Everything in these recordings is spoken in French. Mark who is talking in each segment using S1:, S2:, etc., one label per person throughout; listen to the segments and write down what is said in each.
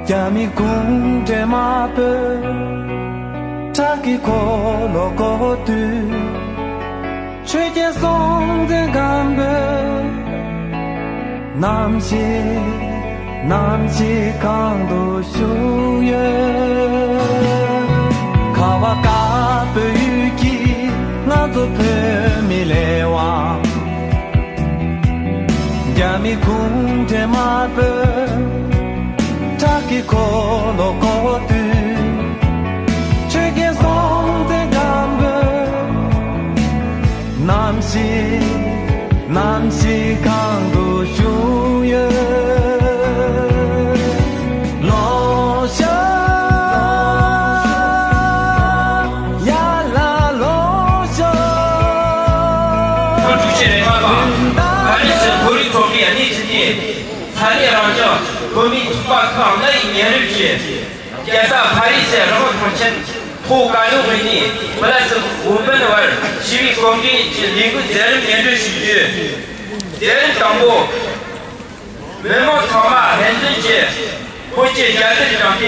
S1: Yami kunde mape taki kolo kotu chuje song de gambe namchi kando shuye kawaka pe yuki nazo pe milewa Yami kunde mape taki kolo kotu chuje song de gambe namchi kando shuye lo sha ya la lo sha
S2: 主席人嘛，还是国立总理历史的参列郎叫国民把抗那一年日期，加上巴黎市然后同前后干路会议，本来是我们的玩市民公民是领个责任面对喜剧，责任当过，人们他妈很正确。或者家庭上的，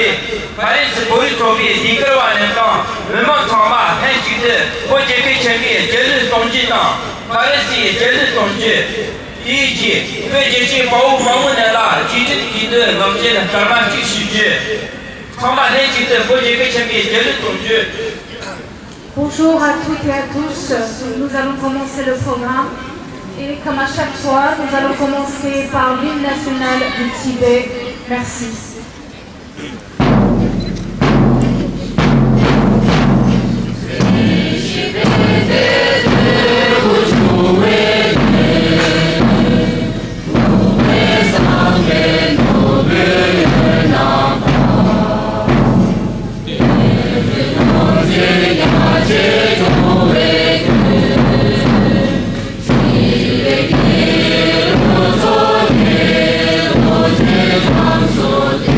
S2: 巴黎市国立总理一个万人党，人们他妈很记得，或者给前面节日冬季党，巴黎市节日冬季。第一季，对这些保护的啦，记得我们现在专门去细节，他妈很记得，或者给前面节日冬季。
S3: Bonjour à toutes et à tous, nous allons commencer le programme et comme à chaque fois, nous allons commencer par l'hymne national du Tibet. Merci.
S4: So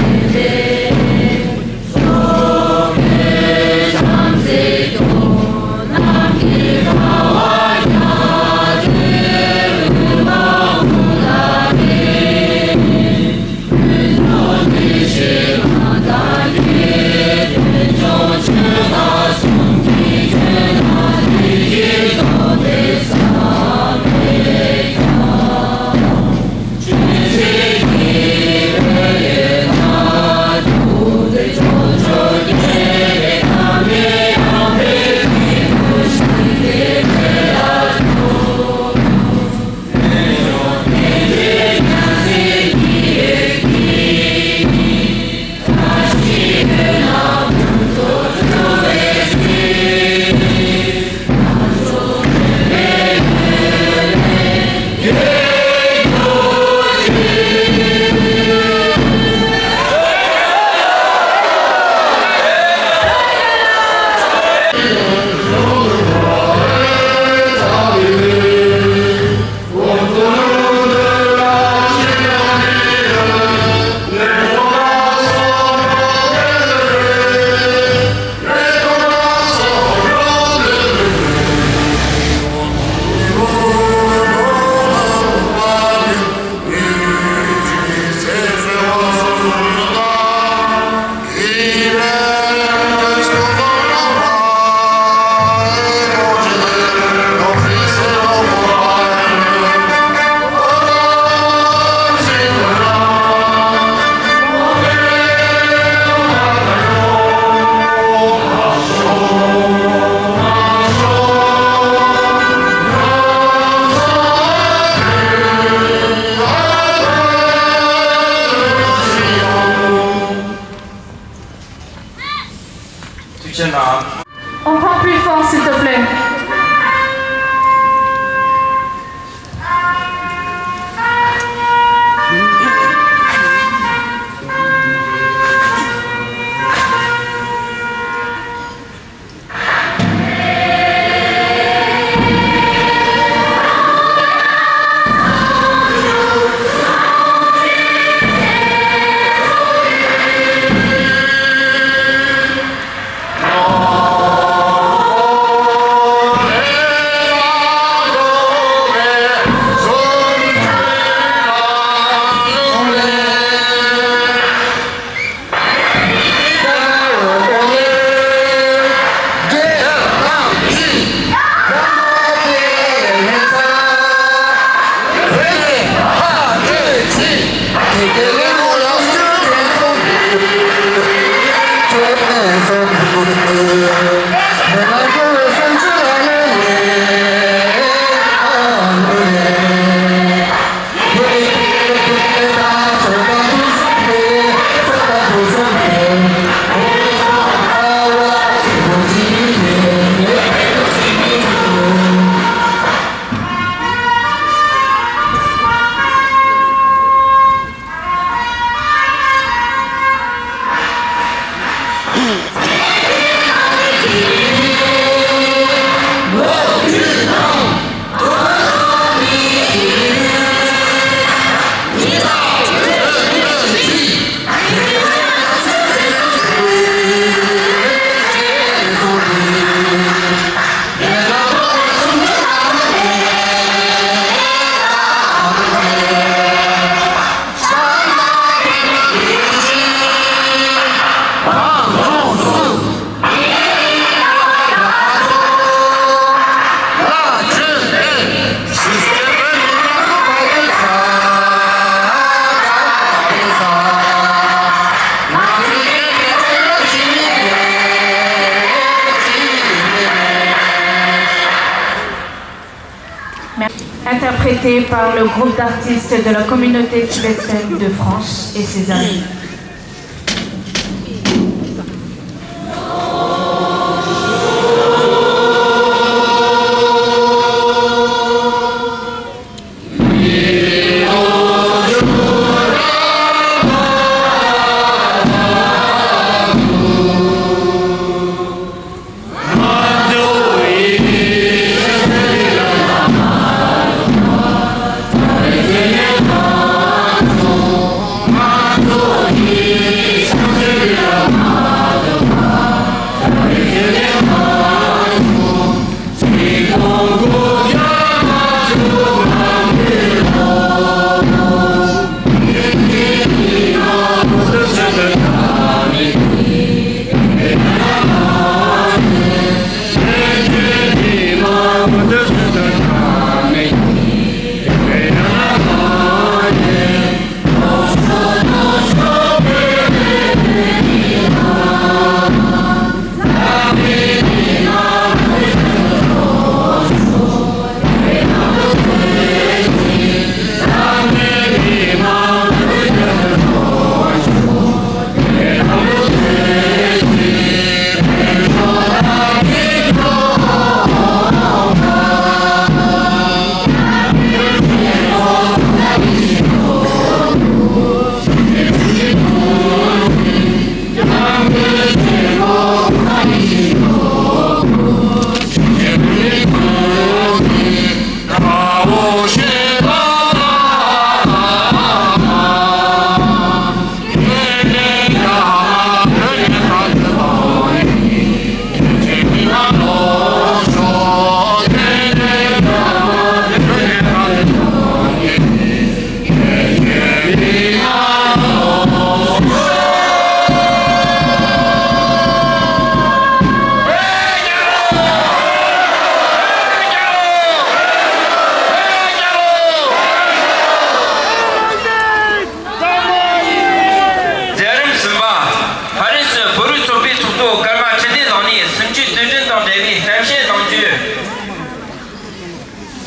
S3: interprété par le groupe d'artistes de la communauté tibétaine de France et ses amis.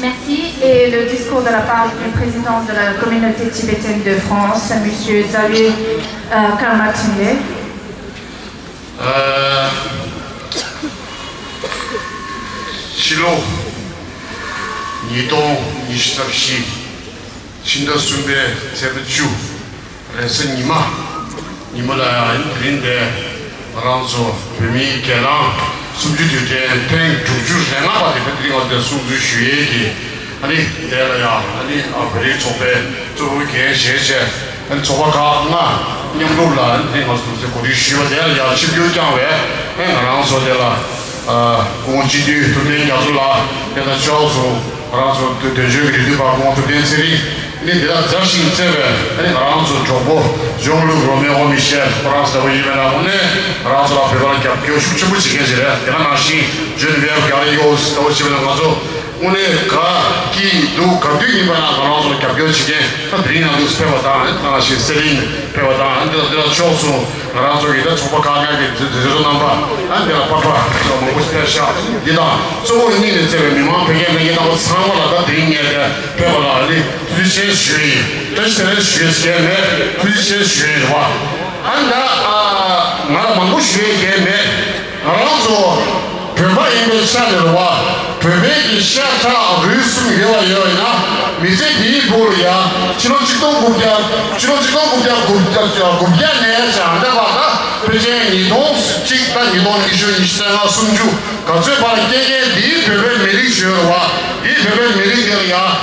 S3: Merci. Et le discours de la part du président de la communauté tibétaine de France, M. Xavier Karmatingle.
S4: 실로 이동 23시 신도순배 제부주 그래서 니마라 인드린데 알아서 범위 개랑 숨주주제 탱 주주 생각하고 되는 것들 숨주주의기 아니 내가야 아니 그리 쪽에 저기 제제 한 조바가나 님로라 이런 것들 고리 쉬어야 십교장회 알아서 되라 continue tout les gars là et la chose alors de jeux qui par contre bien série les là zachine teve et alors Jean-Luc Romero Michel France de Yémen on est alors la prévoir que je suis beaucoup chier là la machine Geneviève Garigos aussi dans gazo on est qui do quand il va alors le capio chier Adrina do spevata la machine Céline pevata de la chose alors il a trop pas gagner de number and la papa 뭐 스페셜 디다 소원이 이제 미만 배경에 나와 상황을 드리냐 배워라 아니 주신 수위 뜻을 수위에 주신 수위와 한다 나라 망고 수위에 알아서 배바인의 샤르와 배배기 샤타 루스미 여여이나 미세디 보르야 지로직동 국장 국장에 장다바가 배제 이동 직단 이동 이슈 이시나 숨주 가서 바르게 이 배배 메리셔와 이 배배 메리셔야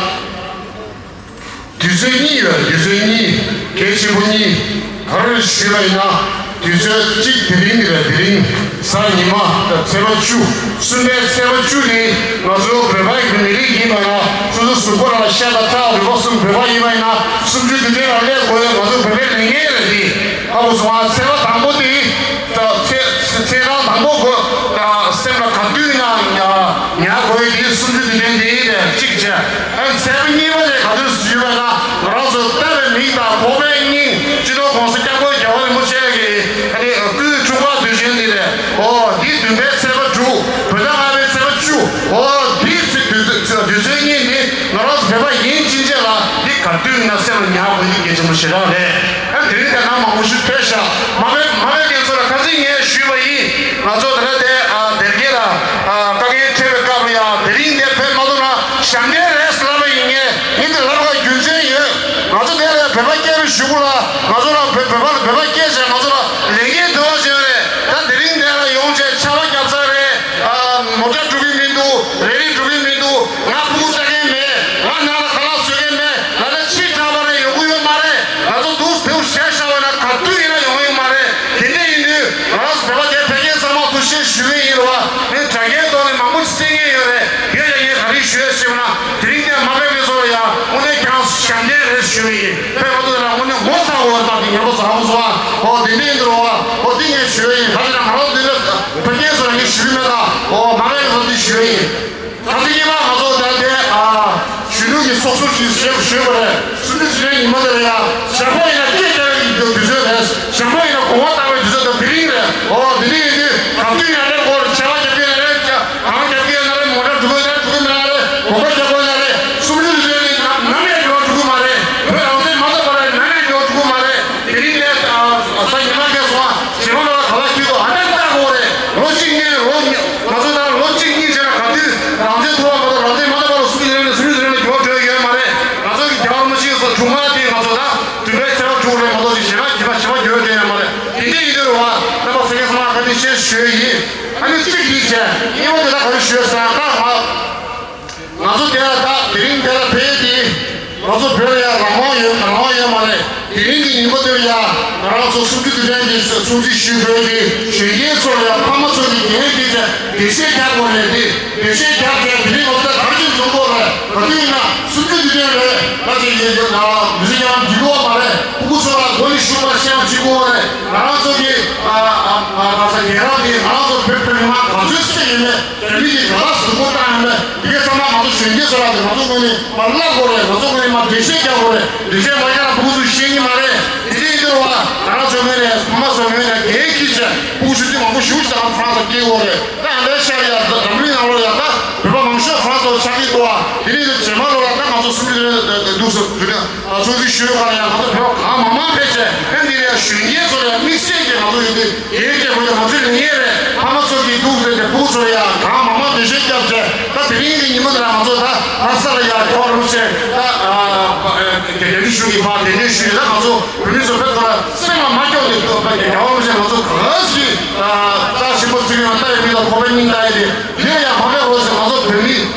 S4: 디자인이 계시분이 가를 쉬라이나 디저 직 드링 사니마 세바추 순대 세바추니 가서 배바이 메리기마나 저도 수고라 샤다타 우리가 배바이마나 숨주들이 알레 고에 가서 배배 링에리 하고 서 세바 당보디 세라 당보 다 세라 간두나 냐 고에 숨주들이 직자 한 세븐이마에 가서 수요나 그래서 다른 미다 보면이 지도 공식하고 겨울 무시하기 아니 그 중과 되시는데 이 등대 세바 주 부장하면 세바 주 이 주생이 나라서 배가 인 진짜라 이 갈등이나 세는 야고 이게 좀 싫어해. 안 들리다 나만 무슨 패샤 마음에 계속라 가지게 쉬어이 나저 들어대 대게라 가게 TV 까브야 대린데 배마도나 샹데 레스라베 이게 라가 균제예 나저 내가 배밖에 쉬고라 나저라 배밖에 제 나저라 레게 도와줘래 난 대린데라 용제 차밖에 없어래 모자 주빈민도 레리 주빈민도 나 부고 자겠네 나 나라 하나 쓰겠네 나는 치타바래 요구요 말해 나도 두 배우 샤샤와나 가뚜이나 용요 말해 근데 이제 나라서 배밖에 배게 삼아 두시 쉬게 이러와 내 자기의 돈에 마무 생에 요래 그게 가리 쉬었으나 드링데 마베면서야 오늘 그냥 샹데를 쉬게 배워도라 오늘 못 사고 왔다 여기서 하고서 내내 들어와 어디에 쉬게 가지랑 하루 들어 배게서 이게 쉬면다 마베에서 쉬게 가지기만 가서 나한테 쉬는 게 속속히 쉬어버려 수능 진행 이모들이야 샴푸이나 깨져야 늦어야 샴푸이나 공화당을 늦어도 드링데 드링이 갑자기 나를 뭘 제가 잡히는 강한 잡히는 나를 뭐라 죽으면 나를 고가 잡고 나를 숨을 들이는 남의 줘 주고 말해 왜 어제 맞아버려 남의 줘 주고 말해 드링데 사이마게서 제발로 가다키도 안 된다고 그래 로징이 가서 나 로징이 제가 같이 남자 도와봐도 남자 맞아봐도 숨을 들이는 줘줘야 말해 나서 대화무시에서 중간에 가서 나 두배 제가 죽으려 맞아도 제가 줘야 되냐 말해 이제 이대로 와 나봐 세계에서 같이 쉬어이 아니 집에 이제 이모들 다 같이 쉬었어 나도 내가 다 드린 데라 배지 나도 별이야 라마야 말해 드린이 이모들이야 나라서 숨기들이 숨지 쉬어야지 쉬게서야 파마소리 얘기지 대세 잡고 해야지 대세 잡게 드린 없다 가르친 정보를 거기나 숨기들이 나지 무슨 양 지고 말해 부구서라 돈이 쉬고 시험 지고 해 나라서기 나서 예라디 나라서 별별이만 가졌으면 재미지 나라서 못하는데 이게 정말 나도 쉬게서라도 나도 그니 말라고 그래 나도 그니 막 대세하고 그래 대세 뭐냐 부구서 시행이 말해 이제 들어와 나라서 그니 엄마서 그니 계획이지 부구서지 뭐 쉬우지 않아 프랑스 끼고 그래 나 내시아야 남미 나오려 나 배바 망쳐 프랑스 자기 도와 이리도 제말로 나 가서 숨기들 누서 그냥 저기 쉬어가냐 나도 배바 가마만 배제 근데 쉬게서야 믹스게 나도 이제 얘기 보자 무슨 얘기래 파마속이 누구한테 부서야 가마만 대세게 없제 나 드링이 이모들 아마도 다 아싸라야 도와르세 다 대리슈기 봐 대리슈기다 가서 그래서 배터라 쌤아 맞겨도 경험세 가서 그것이 다 심어지기 한다에 믿어 고백님다에게 내가 밥에로서 가서 별이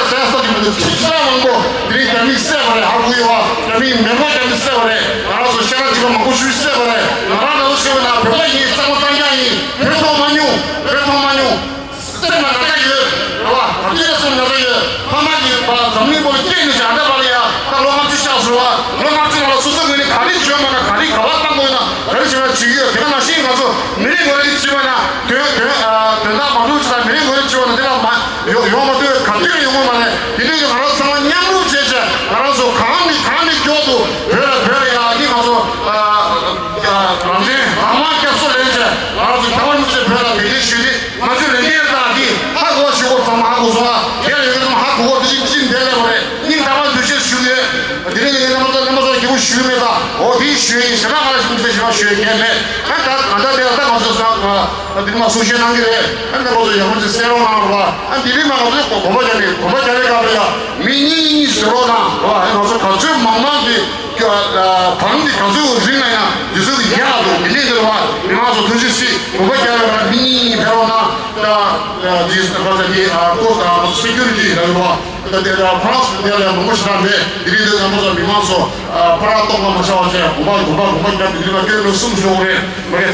S4: 새서지면 치치라는 거 드링 담이 세버래 하구이와 담이 몇번 담이 세버래 알아서 시간 지금 먹고 쉴 세버래 나라도 세우나 배바이 쌍쌍장이 배토마뉴 쌤아 나가요 와 갑자기 나가요 파마기 봐 전민보이 깨는지 안 해봐야 딱 로망 주시아서와 로망 주시아서 수석은이 가리 주어마나 가리 가봤단 거이나 그렇지만 지금 내가 나 시인 가서 미리 거리 지마나 된다 마누치다 미리 거리 지마나 내가 요마도 갑자기 요거만 해 이들이 알아서 냥루 제자 알아서 강함이 교도 별야 니 가서 남자 아마께 쏠래제 알아서 병원 문제 별야 되게 쉬지 맞을 내려다 니 하고 쉬고 하고서 내가 여기서 하고 드신 되려버래 니 다만 드실 쉬게 니네 남아서 기분 쉬면다 어디 쉬이 생각하는 분들 지금 쉬겠네 안다 내가 딱 가서 니마 소시한 게 안다 보자 영문제 새로 나와 안 니마 가서 고바자리 가버려 미니 스로나 와 해서 같이 막막이 방디 가서 생각이나 유서 야도 니네들 와 니마서 드시시 고바자리 미니 베로나 지스 가서기 코스타 시큐리티라고 와 내가 프랑스 내가 너무 싫은데 니네들 한번 미마서 파라톤가 마셔와제 고바 니네가 깨를 숨쉬오래 그래서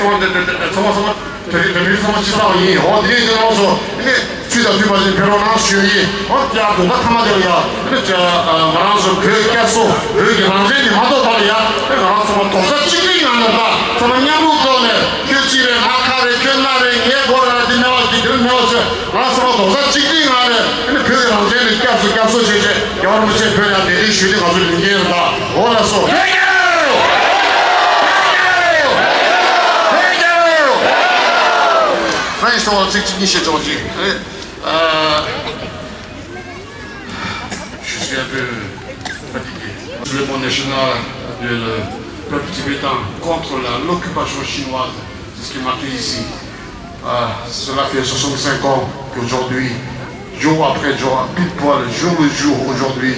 S4: 정말 대비성은 지사원이 니네들 나와서 이게 주다 뒤바지 베로나 쉬어이 야 누가 타마들이야 그래 말하면서 그 깨소 여기 남자들이 마도발이야 말하면서 동사 찍히기 안 난다 정말 냐무도네 교집에 마카레 견나레 예고라 디나와지 그런 나와서 말하면서 동사 찍히기 안 해 근데 그 남자들이 깨소 제제 여러분 제 별이 내리 쉬는 가서 얘기한다 원해서那你说这些东西， suis un peu fatigué. Le mouvement national du peuple tibétain contre l'occupation chinoise, c'est ce qui est marqué ici. Cela fait 65 ans qu'aujourd'hui, jour après jour, pile poil, jour le jour, aujourd'hui,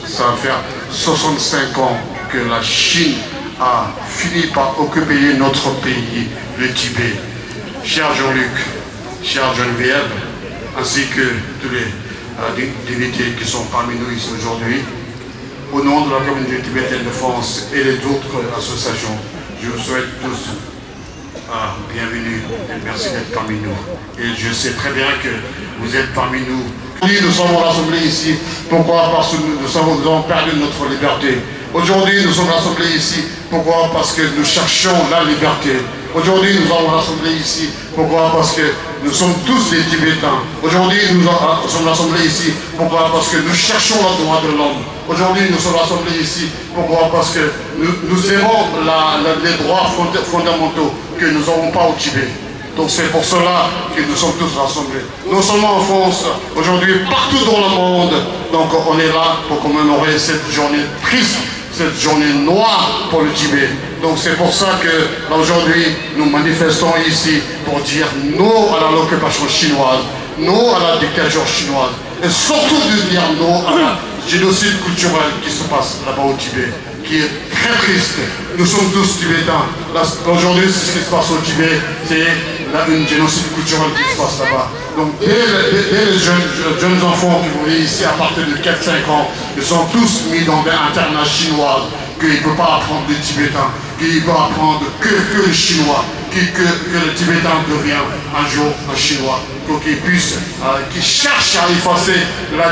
S4: ça va faire 65 ans que la Chine a fini par occuper notre pays, le Tibet. Cher Jean-Luc, chère Geneviève, ainsi que tous les divinités qui sont parmi nous ici aujourd'hui, au nom de la communauté tibétaine de France et les autres associations, je vous souhaite tous bienvenue et merci d'être parmi nous. Et je sais très bien que vous êtes parmi nous. Aujourd'hui, nous sommes rassemblés ici. Pourquoi? Parce que nous avons perdu notre liberté. Aujourd'hui, nous sommes rassemblés ici. Pourquoi? Parce que nous cherchons la liberté. Aujourd'hui, nous sommes rassemblés ici. Pourquoi? Parce que nous sommes tous des Tibétains. Aujourd'hui, nous sommes rassemblés ici. Pourquoi? Parce que nous cherchons le droit de l'homme. Aujourd'hui, nous sommes rassemblés ici. Pourquoi? Parce que nous aimons les droits fondamentaux que nous n'avons pas au Tibet. Donc c'est pour cela que nous sommes tous rassemblés. Non seulement en France, aujourd'hui partout dans le monde. Donc on est là pour commémorer cette journée triste, cette journée noire pour le Tibet. Donc c'est pour ça que aujourd'hui nous manifestons ici pour dire non à l'occupation chinoise, non à la dictature chinoise. Et surtout de dire non à la génocide culturel qui se passe là-bas au Tibet, qui est très triste. Nous sommes tous Tibétains. Aujourd'hui, ce qui se passe au Tibet, c'est une génocide culturelle qui se passe là-bas. Donc, dès les jeunes enfants qui vont venir ici à partir de 4-5 ans, ils sont tous mis dans des internats chinois, qu'ils ne peuvent pas apprendre le tibétain, qu'ils ne peuvent apprendre que le chinois, que le tibétain devient un jour un chinois, pour qu'ils puissent, qu'ils cherchent à effacer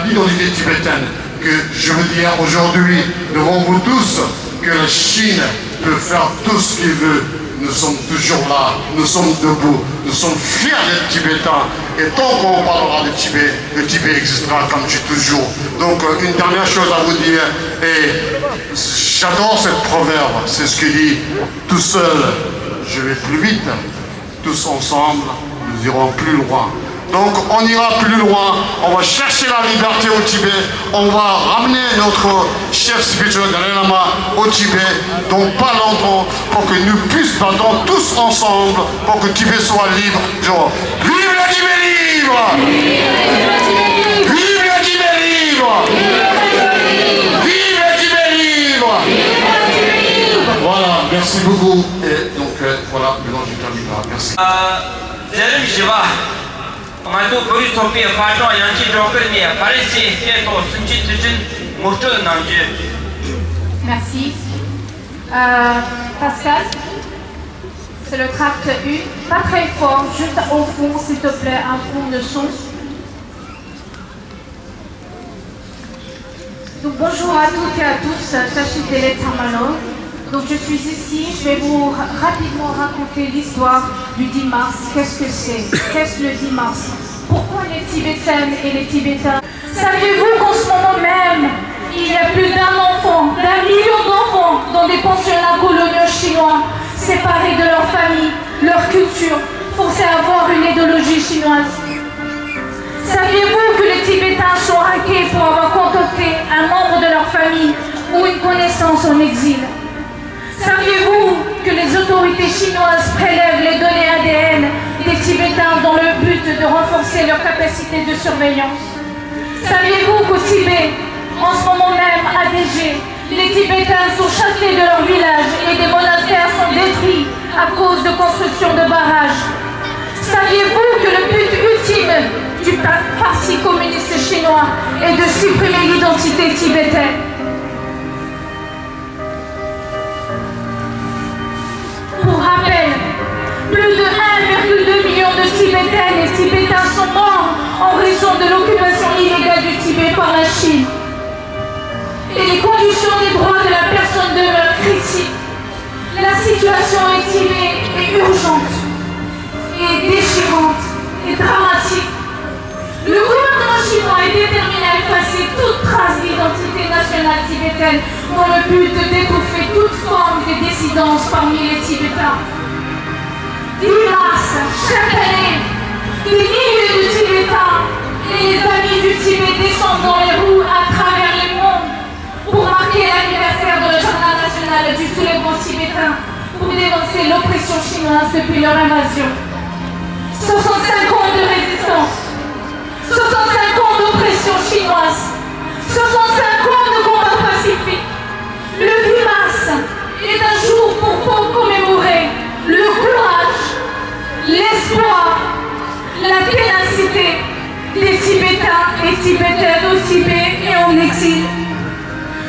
S4: l'identité tibétaine. Que je veux dire aujourd'hui devant vous tous que la Chine peut faire tout ce qu'il veut. Nous sommes toujours là, nous sommes debout, nous sommes fiers d'être Tibétains. Et tant qu'on parlera de Tibet, le Tibet existera comme tu toujours. Donc une dernière chose à vous dire, et j'adore cette proverbe, c'est ce qui dit « Tout seul, je vais plus vite, tous ensemble, nous irons plus loin ». Donc on ira plus loin, on va chercher la liberté au Tibet, on va ramener notre chef spirituel Dalai Lama au Tibet, donc pas longtemps, pour que nous puissions tous ensemble, pour que le Tibet soit libre. Genre, vive le Tibet libre! Vive le Tibet libre! Vive le Tibet libre! Voilà, merci beaucoup. Et donc voilà, maintenant je termine là. Merci.
S3: Merci. Pascal, c'est le tract 1. Pas très fort, juste au fond, s'il te plaît, un fond de son. Donc bonjour à toutes et à tous, chants. Donc je suis ici, je vais vous rapidement raconter l'histoire du 10 mars. Qu'est-ce que c'est? Qu'est-ce le 10 mars? Pourquoi les Tibétaines et les Tibétains? Saviez-vous qu'en ce moment même, il y a plus d'un enfant, d'1 million d'enfants dans des pensionnats coloniaux chinois, séparés de leur famille, leur culture, forcés à avoir une idéologie chinoise? Saviez-vous que les Tibétains sont hackés pour avoir contacté un membre de leur famille ou une connaissance en exil? Saviez-vous que les autorités chinoises prélèvent les données ADN des Tibétains dans le but de renforcer leur capacité de surveillance? Saviez-vous qu'au Tibet, en ce moment même, ADG, les Tibétains sont chassés de leur village et des monastères sont détruits à cause de construction de barrages? Saviez-vous que le but ultime du Parti communiste chinois est de supprimer l'identité tibétaine? Pour rappel, plus de 1,2 million de Tibétaines et Tibétains sont morts en raison de l'occupation illégale du Tibet par la Chine. Et les conditions des droits de la personne demeurent critiques. La situation au Tibet est urgente, et déchirante, et dramatique. Le gouvernement chinois est déterminé à effacer toute trace d'identité nationale tibétaine dans le but d'étouffer toute forme de dissidence parmi les Tibétains. 10 mars, chaque année, des milliers de Tibétains et les amis du Tibet descendent dans les roues à travers les chinoise depuis leur invasion. 65 ans de résistance, 65 ans d'oppression chinoise, 65 ans de combat pacifique. Le 10 mars est un jour pour commémorer le courage, l'espoir, la ténacité des Tibétains et Tibétaines au Tibet et en exil.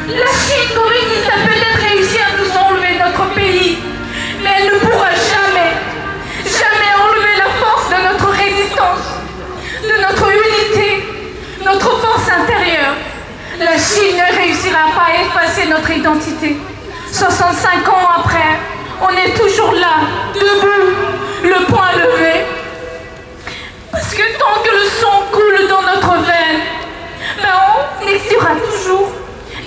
S3: La Chine communiste a peut-être réussi à nous enlever notre pays, mais elle ne pourra jamais enlever la force de notre résistance, de notre unité, notre force intérieure. La Chine ne réussira pas à effacer notre identité. 65 ans après, on est toujours là, debout, le poing levé. Parce que tant que le sang coule dans notre veine, on existera toujours.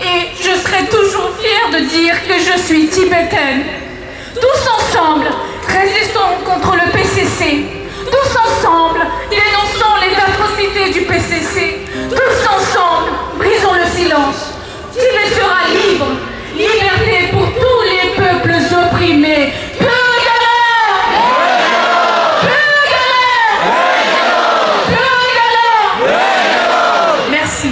S3: Et je serai toujours fière de dire que je suis tibétaine. Tous ensemble, résistons contre le PCC. Tous ensemble, dénonçons les atrocités du PCC. Tous ensemble, brisons le silence. Tibet sera libre. Liberté pour tous les peuples opprimés. Merci.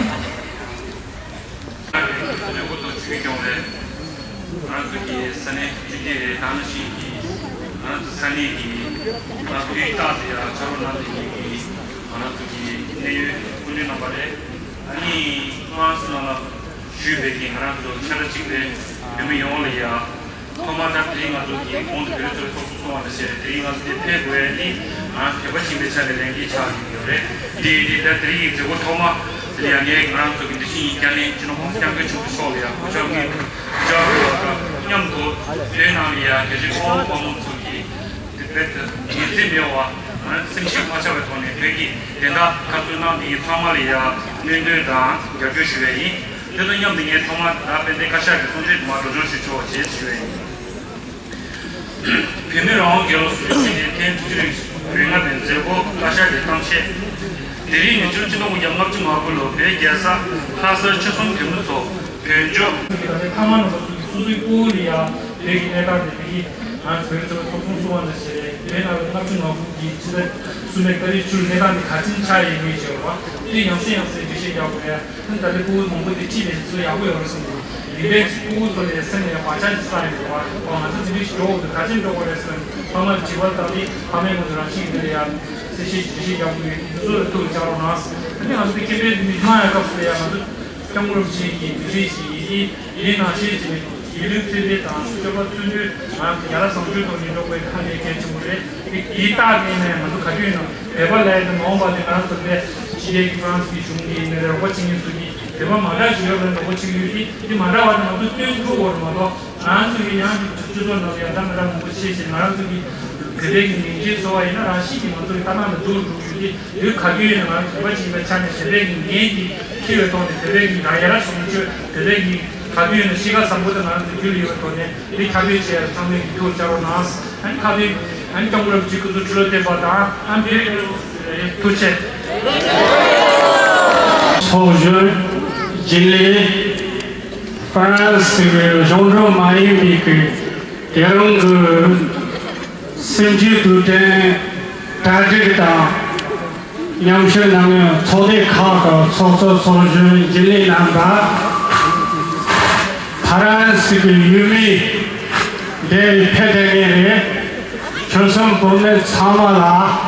S5: France, genre maïmique, et donc, Anti-dictatorship, Yamshanang, Tode Kaka, Soso Soju, Jili Namba, France, Yumi, Del Pedagere, Johnson Bonnet Samala,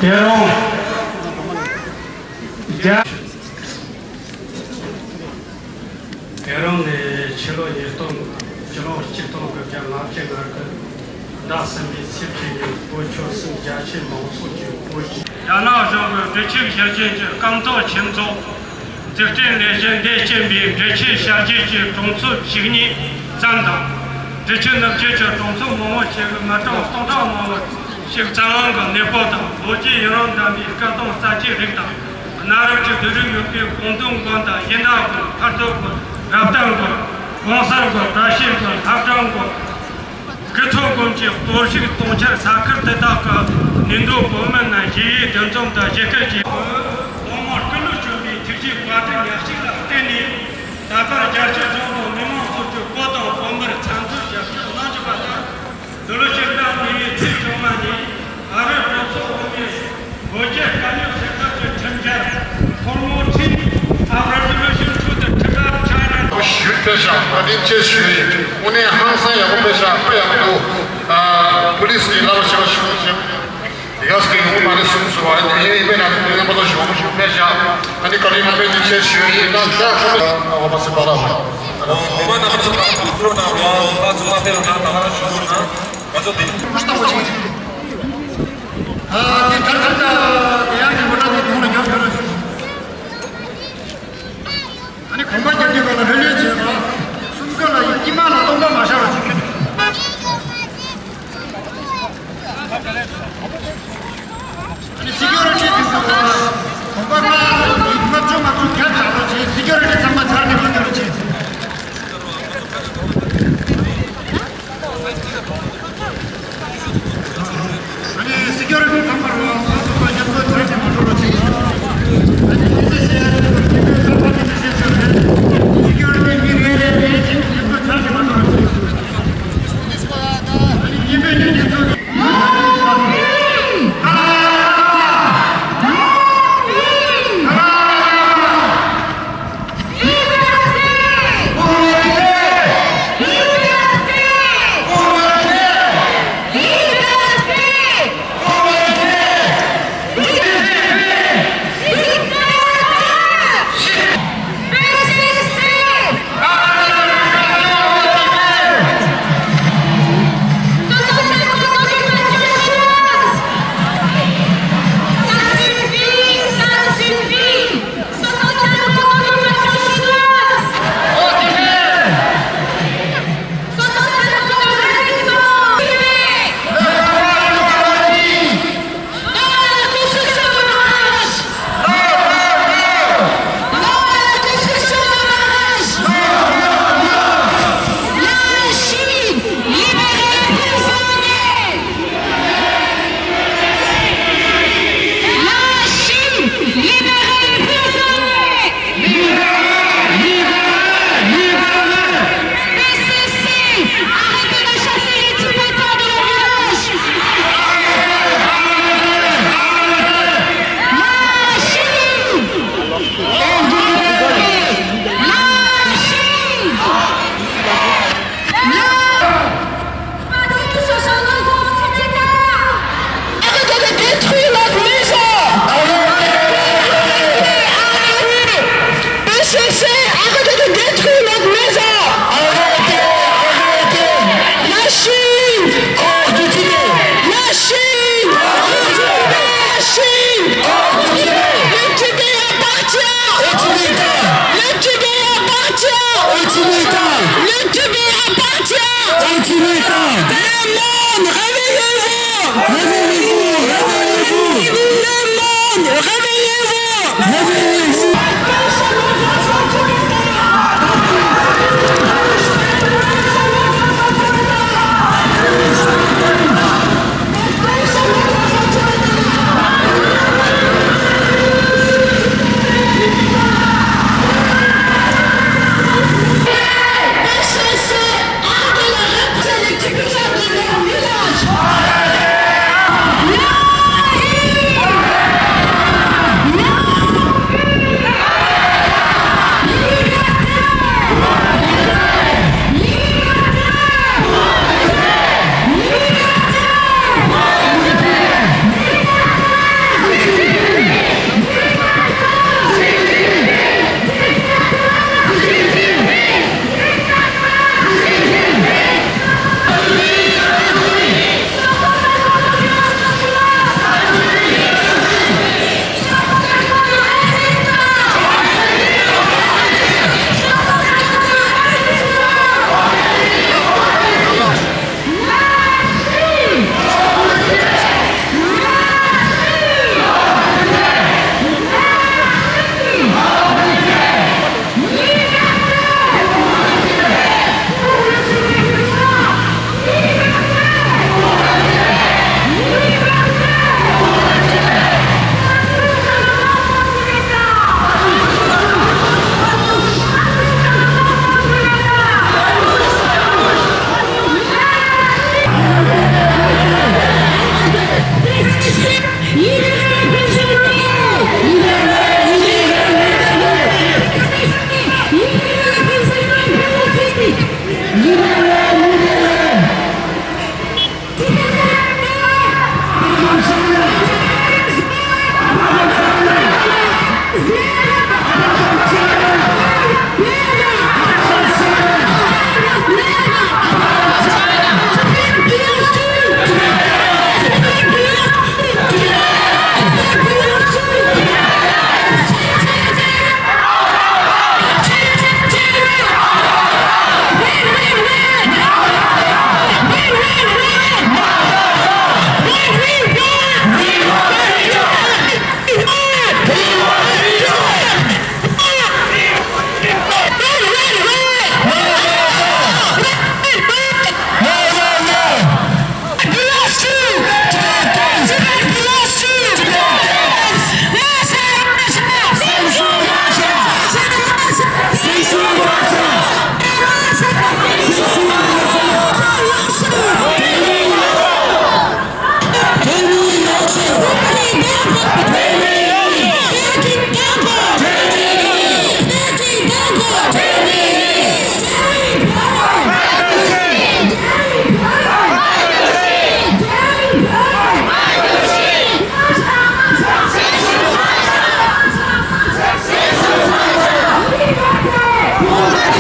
S5: Deron, Deron, the Chilo, Chilo, Chito, Galam, Dasan, City, Bochos, Jachin, Mosuji, Bochi. Yana, the Chief Judge, Kanto, Chinto, the Chen Legend, the Champion, the Chief Shaji, Tonsu, Chigni, Zanda, the Chen of Jecha, Tonsu, Momo, Mato, Tonto, Shikzanga, Nepota, Boji, Ronda, Kato, Sachi, Rita, Naraki, the Ruki, Kondum, Gonda, Yenago, Patoko, Raptango, Gonsalgo, Rashid, Haftango. Ketogonji, Dorshik, Toncher, Sakar, Tetaka, Nindo, Boman, Yi, Denton, Jekaji, Omar Kuluchubi, Tiji, Watan, Yashila, Teni, Takar, Jaja, Nemo, Koto, Omar, Tantu, Najabata, Dolochik,
S4: 배샤 어디 제시 오늘 항상 야고 배샤 빼야고 police 라고 싶어 이것이 너무 많이 숨수와 이 이벤트 되는 것도 좋고 배샤 아니 거리만 되는 제시 난다 와봤을 바람
S6: 오만 남아서 앞으로 나와 좀 앞에로 나가라 주거나 맞아 돼.
S7: 다른다 대학을 몰라도 돈은 옆으로 아니 공간적이거나 흘려지거나 숨거나 이만한 똥만 마셔라 지금 아니 시결을 해주고 공간만 입맛 좀 맞고 괜찮지 시결을 해서만 잘하는 건 그렇지 아니 시결을 한번로 가서 연구 들을 때 말로 지금 아니 이제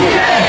S3: Liberté!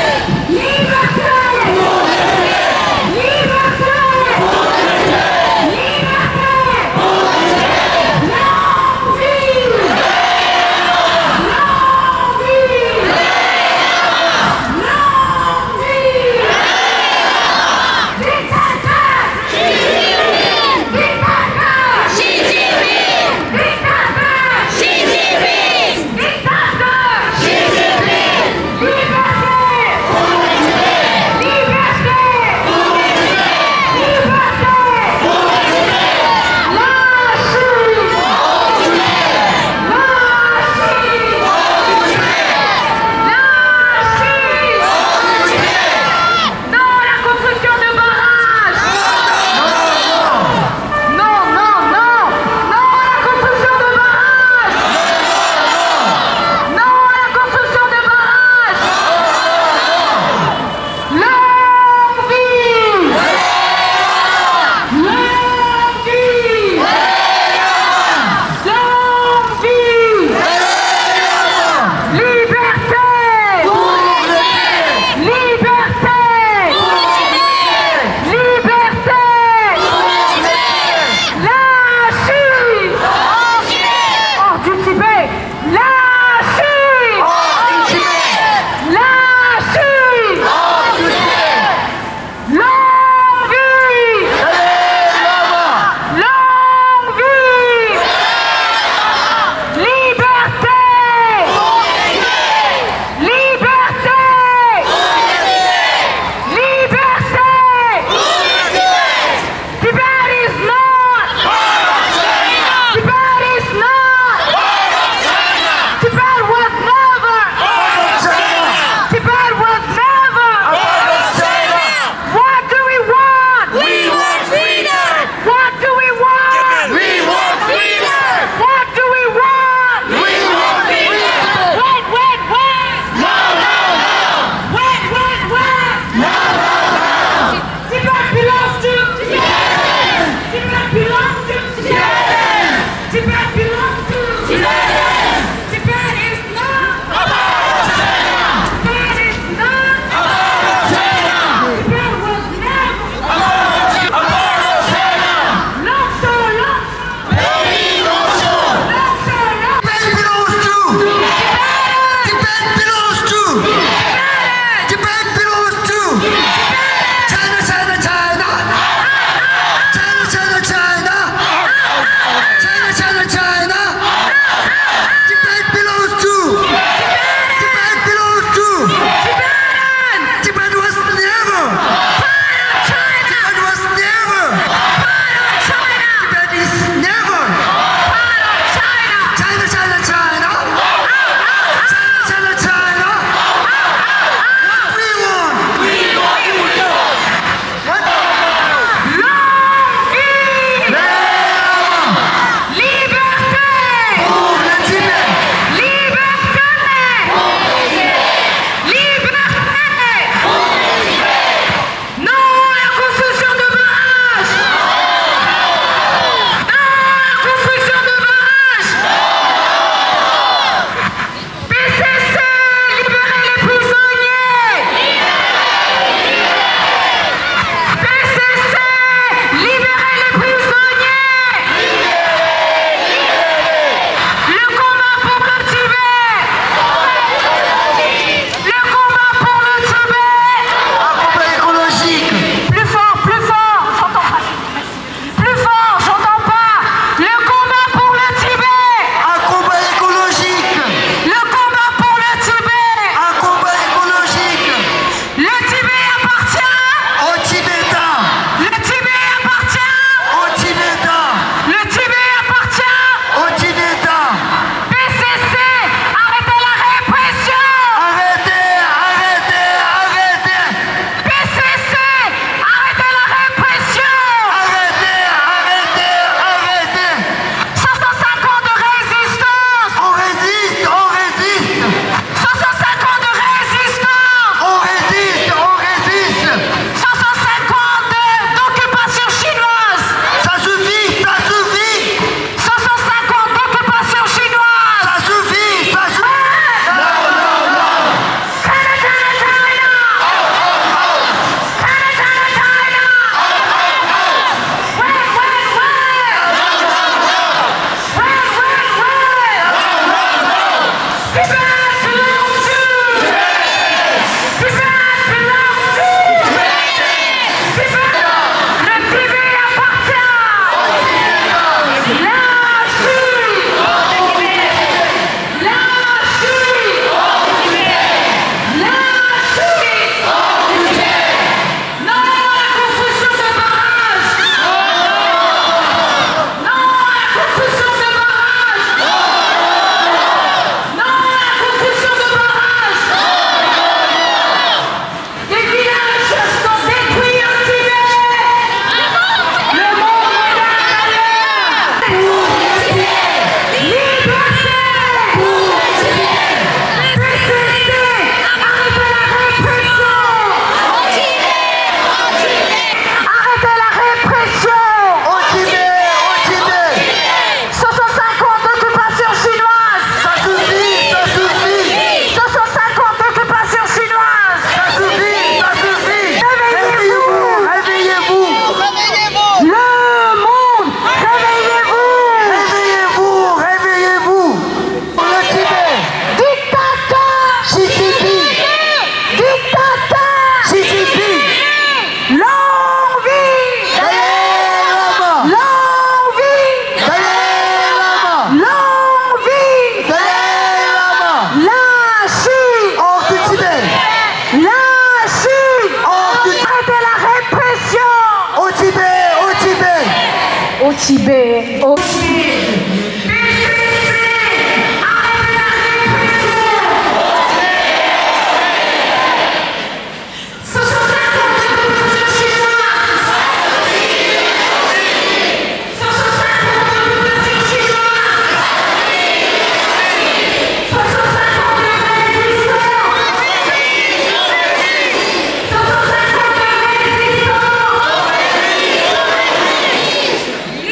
S3: Tibet au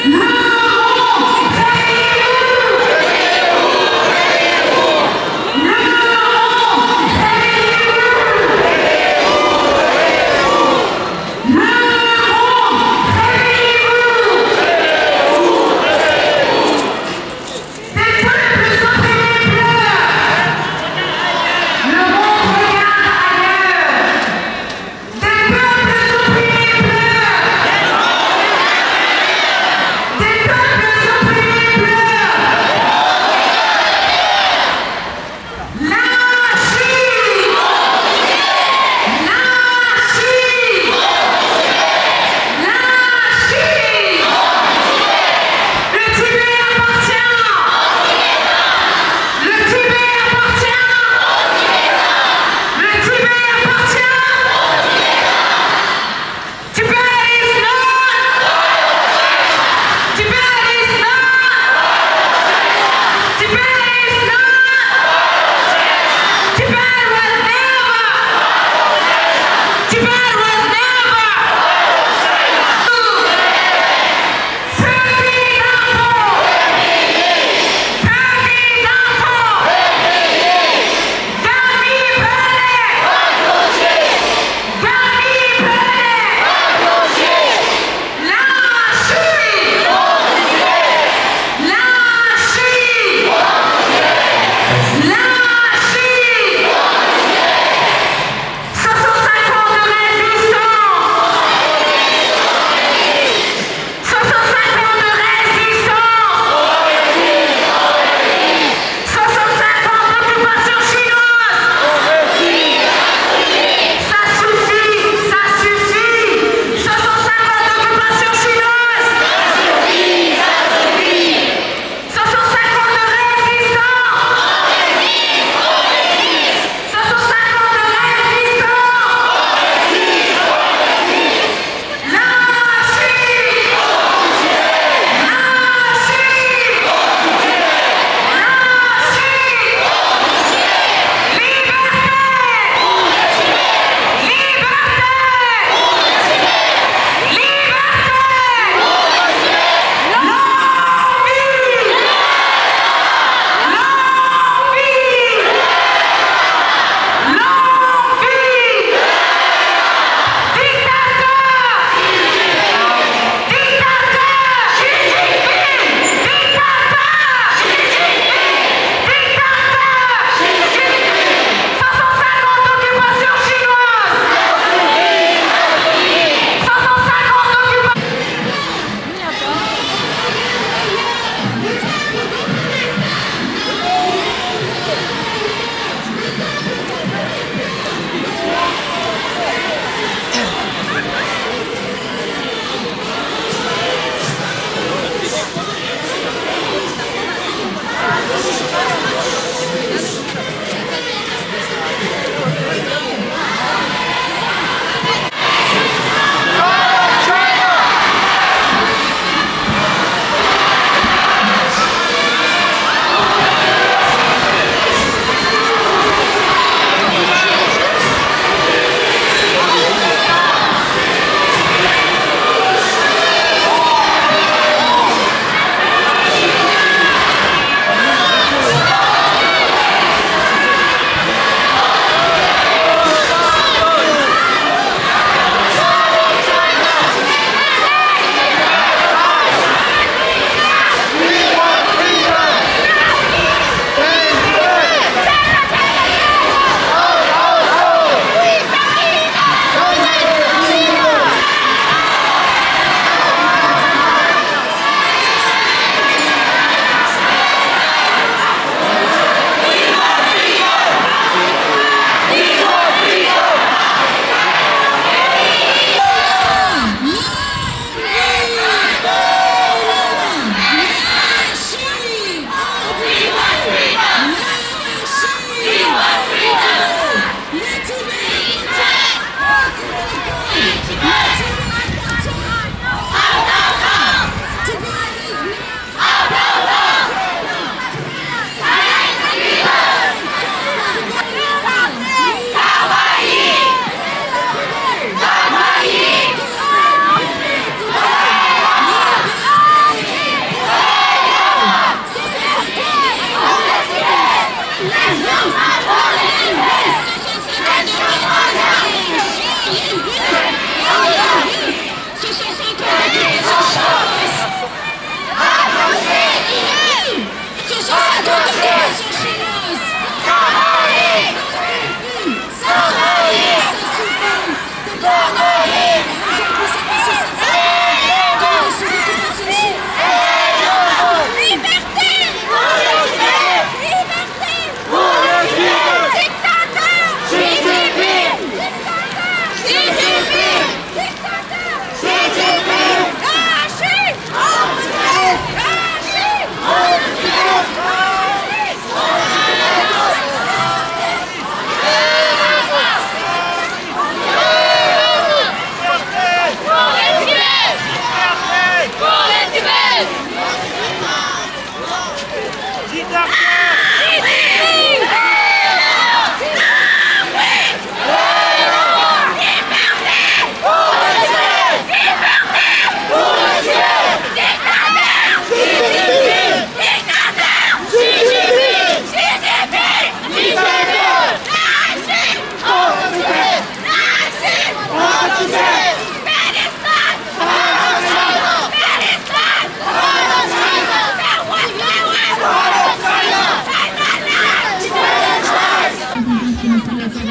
S7: Le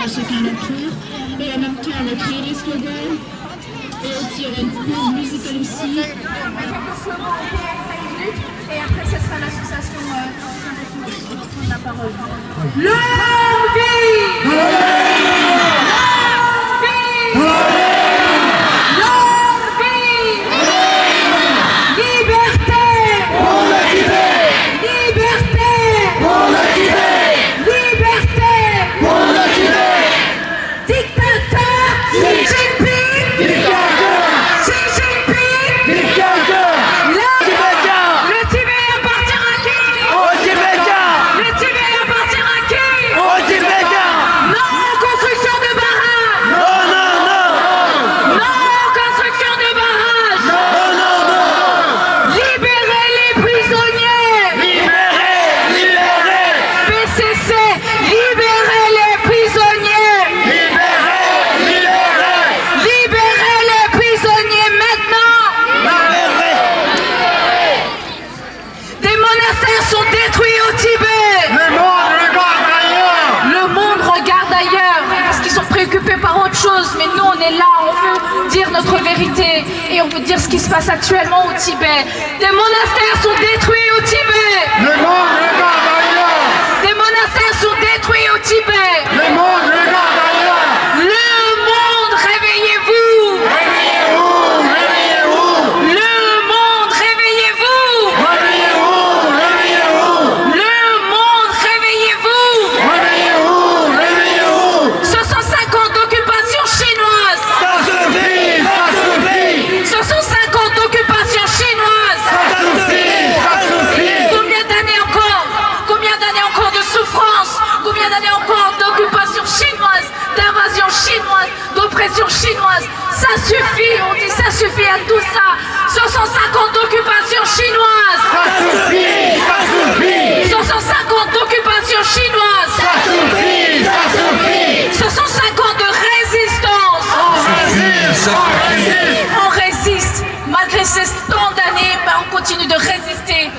S8: chacun notre tour. Et en même temps, on va créer les slogans. Et aussi, il y aura une pause musicale aussi.
S3: Quelques slogans au PL 5 minutes. Et après, ce sera l'association qui prend la parole. Longue vie! Mais nous on est là, on veut dire notre vérité et on veut dire ce qui se passe actuellement au Tibet. Des monastères sont détruits au Tibet.
S7: Le monde regarde ailleurs.
S3: Des monastères sont détruits au Tibet.
S7: Le monde regarde ailleurs.
S3: Le monde, réveillez-vous.
S7: Réveillez-vous, réveillez-vous.
S3: Le monde, réveillez-vous.
S7: Réveillez-vous, réveillez-vous.
S3: Le monde, réveillez-vous.
S7: Réveillez-vous, réveillez-vous.
S3: 65 ans d'occupation chinoise.
S7: Ça suffit, ça suffit.
S3: 65 ans d'occupation chinoise.
S7: Ça suffit, ça suffit.
S3: Combien d'années encore? Combien d'années encore de souffrance? Combien d'années encore d'occupation chinoise, d'invasion chinoise, d'oppression chinoise? Ça suffit, on dit ça suffit à tout ça. 65 ans d'occupation chinoise.
S7: Ça suffit, ça suffit.
S3: 65 ans d'occupation chinoise.
S7: Ça suffit, ça suffit.
S3: 65 ans de résistance.
S7: On résiste, on résiste.
S3: On résiste. Malgré ces tant d'années, on continue de résister.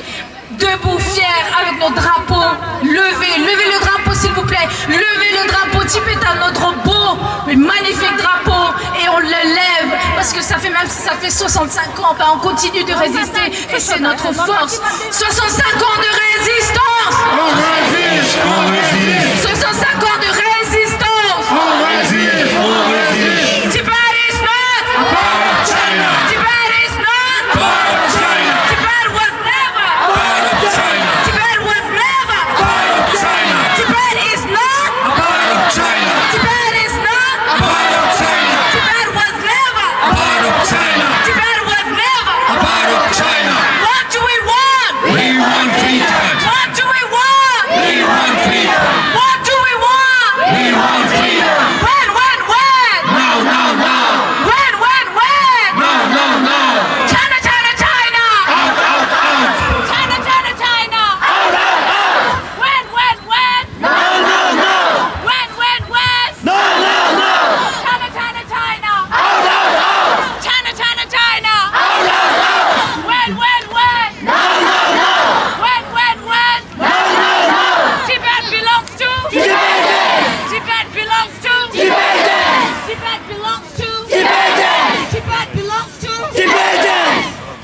S3: Debout, fiers, avec nos drapeaux. Levez le drapeau s'il vous plaît. Levez le drapeau tibétain, notre beau, magnifique drapeau. Et on le lève. Parce que ça fait, même si ça fait 65 ans, on continue de résister. Et c'est notre force. 65 ans de résistance.
S7: On résiste, on résiste.
S3: 65 ans de résistance.
S7: On résiste, on résiste.
S3: Tibet is not.
S7: Part of China.
S3: Tibet is not.
S7: Part of China.
S3: Tibet was never.
S7: Part of China.
S3: Tibet was never.
S7: Part of China.
S3: Tibet is not.
S7: Part of China.
S3: Tibet is not.
S7: Part of China.
S3: Tibet was never.
S7: Part of China.
S3: Tibet was never.
S7: Part of China.
S3: What do we want?
S7: We want freedom.
S3: What do we want?
S7: We want freedom.
S3: What do we want?
S7: We want freedom.
S3: When?
S7: Now, now, now.
S3: When?
S7: No, no, no.
S3: China, China, China.
S7: Out, out, out.
S3: China, China, China.
S7: Out, out, out.
S3: When?
S7: No, no, no.
S3: When?
S7: No, no, no.
S3: China, China, China.
S7: Out, out, out.
S3: China, China, China.
S7: Out, out, out.
S3: When?
S7: No, no, no.
S3: When?
S7: No, no, no.
S3: Tibet belongs to?
S7: Tibetan.
S3: Tibet belongs to?
S7: Tibetan.
S3: Tibet belongs to?
S7: Tibetan.
S3: Tibet belongs to?
S7: Tibetan.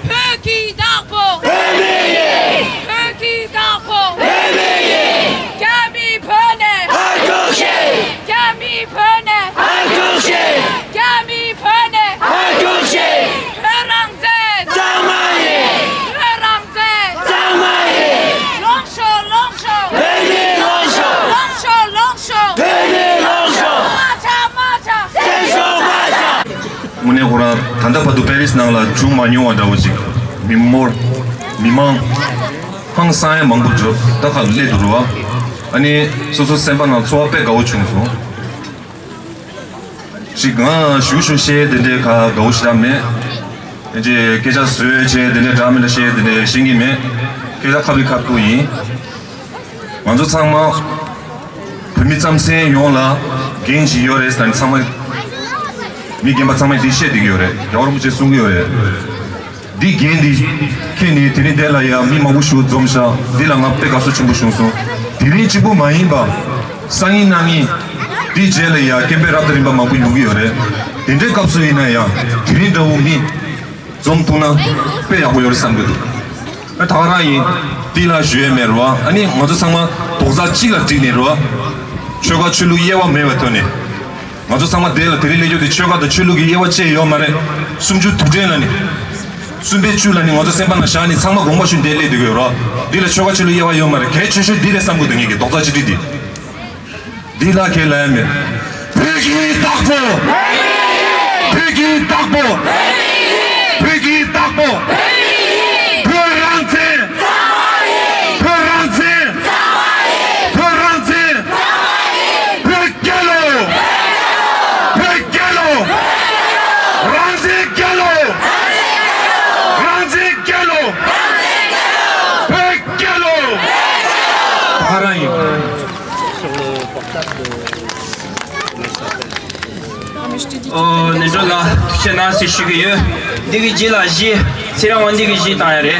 S3: Peuki Darpo.
S7: Réveillez.
S3: Peuki Darpo.
S7: Réveillez.
S3: Gami Pene.
S7: Accouchez.
S3: Gami Pene.
S7: Accouchez.
S3: Gami Pene.
S7: Accouchez.
S3: Herangzed.
S7: Tamaye.
S3: Herangzed.
S7: Tamaye.
S3: Longsho, Longsho.
S7: Venez, Loncho.
S3: Longsho, Longsho.
S7: Venez, Loncho.
S3: Macha, Macha.
S7: Tension Macha.
S9: 오늘 고라 단답하도 페리스 나라 주마뇨 다오지 미몰 미망 항상의 망부죠 딱하 레드로와 아니 소소 셈바나 소아페 가오충소 지금 슈슈시에 되게 가 가오시다면 이제 계좌 수요제 되게 다음에 시에 되게 생기면 계좌 카비 카투이 먼저 상마 분미점세 용라 겐지 요레스탄 상마 미겐바 상마 디시에 되기요래 여러분제 숭기요래 디 겐디 켄이 트린델라야 미마우슈 좀샤 딜랑아 페가수 춤부숑소 디리치부 마인바 상인낭이 DJ le ya kembe raptrin ba mapu yugi yore dinde kapsu ina ya dinin da umi zom tuna pe ya boyor samgedu thara yi tila jue merwa ani ngozo sangma doza chila tinerwa choga chulu yewa mewatone ngozo sangma del trile yo de choga de chulu gi yewa che yo mare sumju tujenani sumbe chulani ngozo semba na shani sangma gomba shun dele de yoro dile choga chulu yewa yo mare ke chushu dire samgu dingi doza chidi dila ke lame pigi takbo pigi takbo pigi takbo perante perante perante pegelo pegelo ranze gelo ranze gelo pegelo parai
S2: 내가 현아시 시기에 되게 질라지 세랑 원되게 지 다야래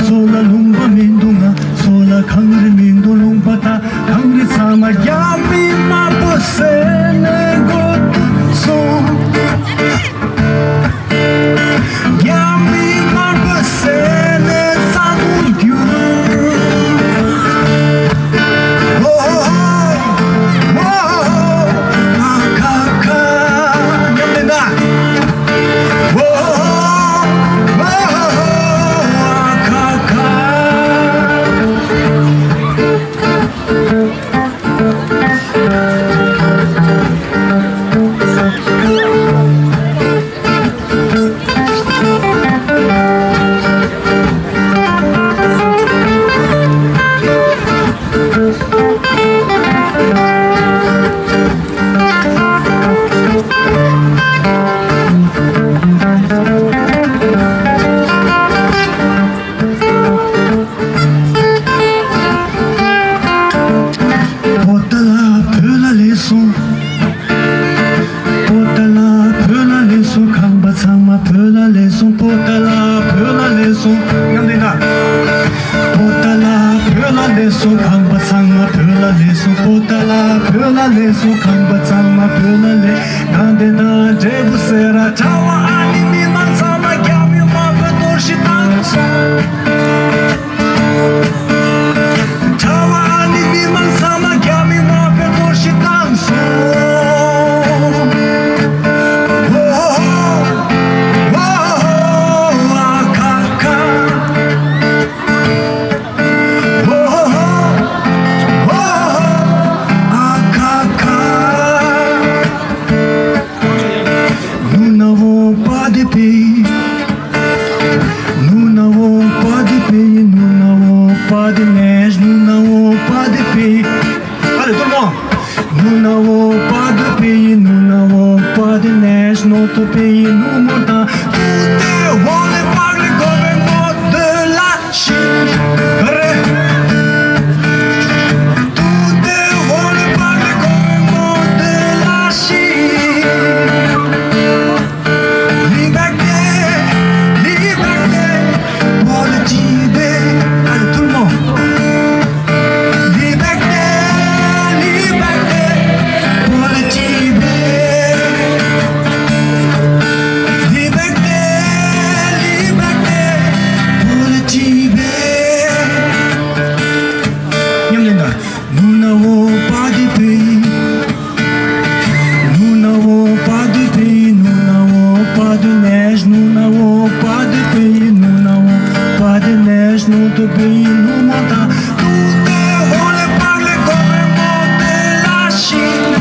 S10: sola lumba mindunga sola
S7: le su khang ba sang ma phela le su potala phela le su khang ba sang ma phela le gande na je bu sera chawa ani mi man sama kya mi ma ba dor shi tang so chawa ani mi man sama kya mi ma ba dor shi tang so Notre pays nous montant, tout est volé par le gouvernement de la Chine. Tout est volé par le gouvernement de la Chine. Liberté, liberté pour le Tibet. Allez tout le monde. Liberté, liberté pour le Tibet. Notre pays nous montant, tout est volé par le gouvernement de la Chine.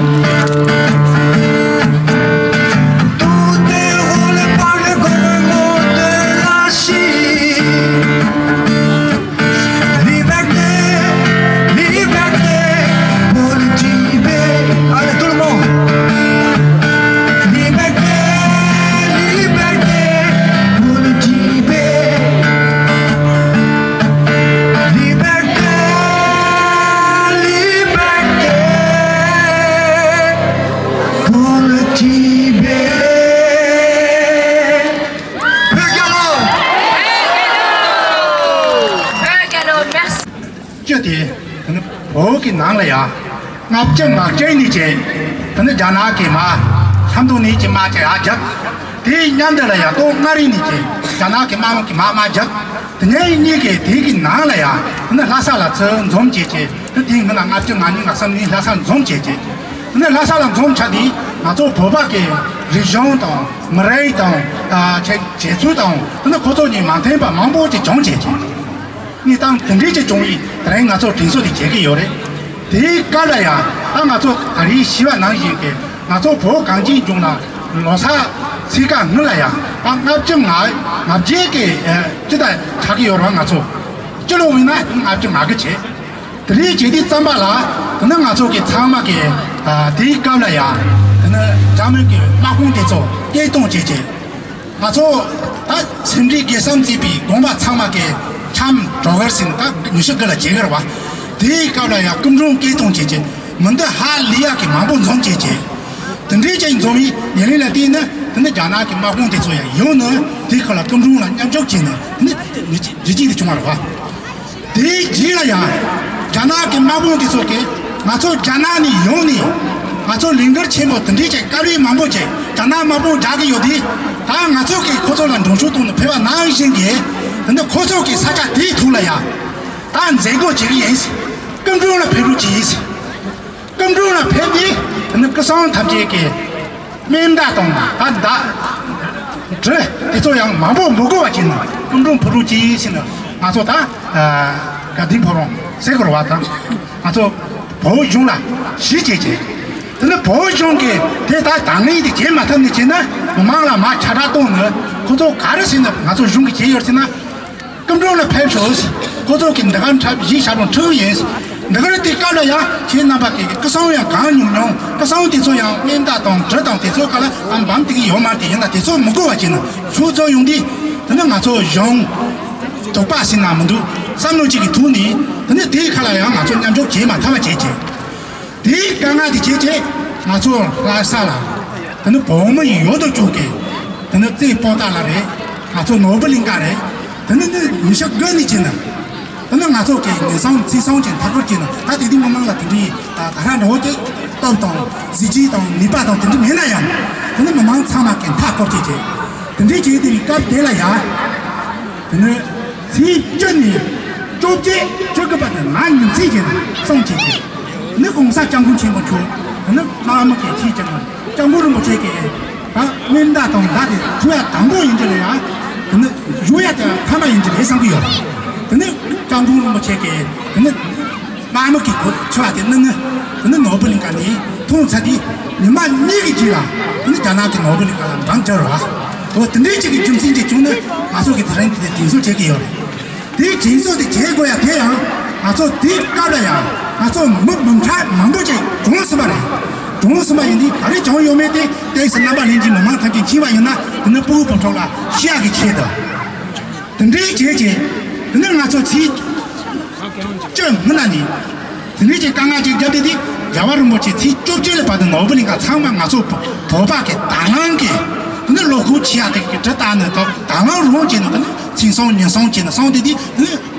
S7: Tout est volé par le gouvernement de la Chine. Liberté, liberté pour le Tibet. Allez tout le monde. Liberté, liberté pour le Tibet. nang la ya ngap chang ma chai ni che tan jana ke ma tham do ni che ma che a jak ti nyam da la ya to ngari ni che jana ke ma jak ne ni ke ti ki nang la ya na la sa la chen zom che che ti ngna ngap chang ma ni ngap sam ni la sa zom che che na la sa la zom cha di ma zo bo ba ke region da mrai da che che zu da na ko zo ni ma ten ba ma bo che zong che che你当等这些中医，当然俺做诊所的这个有嘞。第一个了呀，俺做阿里希望能行的，俺做不干净中了，老啥谁干我了呀？俺正俺这个这个差个有人俺做，这路为呢俺正俺个钱，第二节的怎么啦？那俺做给厂嘛给第一个了呀，那咱们给马工的做给动姐姐，俺做城里给上级比，我把厂嘛给。참 저거신다 무식거라 제거라 봐 대가라야 금종 계동 제제 뭔데 할리야게 마본 좀 제제 근데 제 좀이 얘네라 뒤는 근데 자나게 마본 대소야 요는 대가라 금종라 양적지는 근데 지지리 좀 알아 봐 대지라야 자나게 마본 대소게 맞어 자나니 요니 맞어 링거 체모 근데 제 까리 마보제 자나 마본 자기 요디 다 맞어게 고소란 동수도는 배와 나으신 게 근데 고속이 사자 뒤돌아야 단 제거 지리 연습更重要的 배로 지스 更重要的 배비 근데 그 상황 탑지게 맨다동 안다 저 대소양 마보 먹어와지는 更重 배로 지스는 아소다 가딩포로 세거로 왔다 아소 보여준라 시제제 근데 보여준 게 대다 당연히 제일 맡았는 지나 망라 마 차라도는 고속 가르치는 아소 중기 제열지나 更重要的拍手是，或者跟那个差一下种抽烟是，那个人对搞了呀，现在把给个商样刚用用，个商的做样面大当这当的做搞了，俺帮这个药嘛的人那的做没够啊，真的，出作用的，那俺做用，都把心那么多，三路这个土地，那第一看了呀，俺做俺做结嘛，他们结，第一刚刚的结，俺做拉萨了，那保姆药都做给，那这包大了嘞，俺做诺贝林干嘞。 等等，你说个你真的， 근데 나서 게 내성 지성진 타거지는 다 되는 것만 같은데 다른 어디 또또 지지도 니바도 되는 해나야 근데 뭐 참아게 다 거지지 근데 저희들이 깝대라야 근데 지전이 쪽지 저거 받는 많은 지진 성지지 근데 공사 장군 친구 줘 근데 마음을 게 지정은 장군을 못 제게 맨다 동 나한테 주야 당고 인절이야 근데 주야 가만 인절 해상이요 근데 장군을 못 제게 근데 마음을 깊고 좋아하게 너는 근데 너블링가니 통사디 니만 얘기지라 근데 자나게 너블링가 방저라 근데 저기 좀 이제 주는 마속에 들어있는데 진술 제기요 네 진술이 제거야 돼야 마속 뒤 깔아야 마속 멍차 망보지 종수말에 동수마인데 가리 정요메데 대서 나발인지 뭐만 타긴 지와이나 근데 보고 보통라 시야기 치다 근데 제제 근데 나서 지 정문아니 근데 제 강아지 저들이 야와를 못지 지 쪽지를 받은 어버니까 상만 가서 도박에 당한 게 근데 로고 치야데 저 다는 거 당한 로지는 근데 진성년 성진의 성들이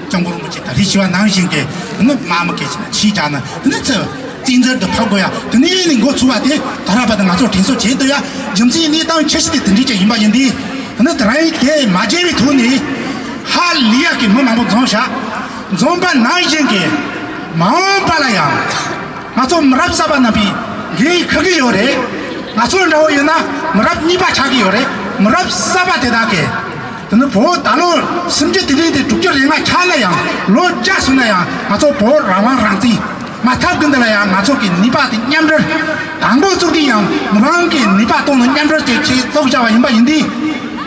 S7: 정보를 못지 다리 시와 남신게 근데 마음을 깨지는 치자는 근데 저 진짜도 파고야. 근데 이거 좋아돼. 달아받은 가서 진소 제도야. 점진이 당 체시대 든지제 임바인디. 근데 드라이게 마제비 돈이 할리야게 뭐만 정샤. 좀반 나이젠게 마음 빨아야. 나서 무랍사바나비 게 크게 요래. 나서 나오이나 무랍 니바 차기 요래. 무랍 사바데다게. 근데 보 달로 심지 들이데 죽절이나 차나야. 로자스나야. 나서 보 라왕랑티 마탑 근들아야 나초기 니바디 냠들 당보 쪽이양 무랑기 니바 또는 냠들 제치 또자와 임바인디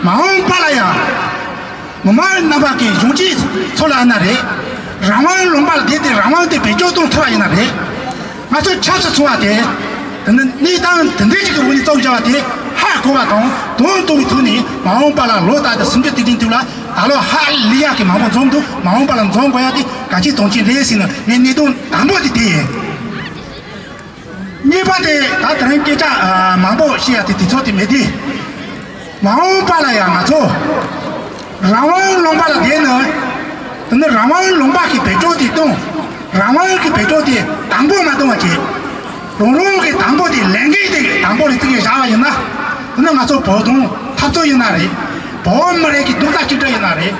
S7: 마음 빨아야 뭐만 나바기 용지 솔라나래 라왕 롬발 데데 라왕데 배조동 터와이나래 마초 차서 좋아대 근데 니 땅은 든데지가 우리 또자와대 하고가동 돈이 돈이 마음 빨아 로다데 숨게 디딘둘라 알로 할리야게 마음 좀도 마음 빨아 좀 거야디 같이 동치 레시는 내돈 아무것도 돼. 니바데 다 다른 게자 마보 시야티 뒤쪽에 메디 마음 빨아야 맞죠. 라왕 롱바라 되는 근데 라왕 롱바기 배조디 동 라왕기 배조디 당보만 동하지 롱롱게 당보디 랭게디 당보리 뜨게 잡아야나 근데 맞죠 보통 탑조이나리 보험물에게 누가지저이나리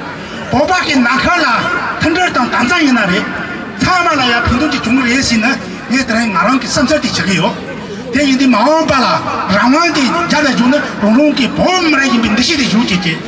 S7: 보박이 나칼라 흔들던 단장이나리 사마라야 평동지 중물 예시는 얘들은 나랑기 썸설티 저기요 대인디 마음바라 라왕디 잡아주는 롱롱기 보험물에게 민드시디 주지지